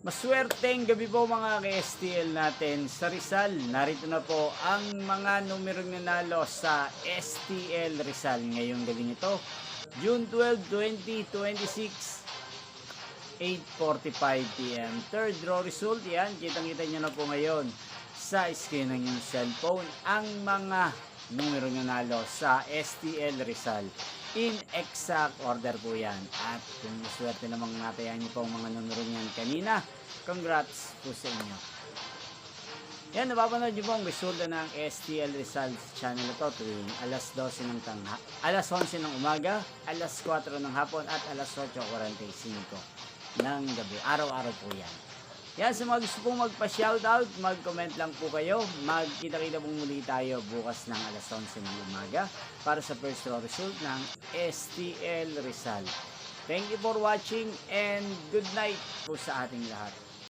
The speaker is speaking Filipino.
Maswerteng gabi po mga ka-STL natin sa Rizal. Narito na po ang mga numerong nanalo sa STL Rizal ngayong gabi nito. June 12, 2026, 8:45 PM. Third draw result, yan. Kitang-kita nyo na po ngayon sa screen ng inyong cellphone ang mga numerong nanalo sa STL Rizal. In exact order po yan. At kung maswerte namang natayan niyo po ang mga numero niyan kanina, congrats po sa inyo. Yan, napapanood niyo po ang resulta ng STL Rizal sa channel na to tuwing alas 12 ng alas 11 ng umaga, alas 4 ng hapon at alas 8:45 ng gabi. Araw-araw po yan. Yan, sa mga gusto pong magpa-shoutout, mag-comment lang po kayo. Magkita-kita pong muli tayo bukas ng alas 11 ng umaga para sa first draw result ng STL Rizal. Thank you for watching and good night po sa ating lahat.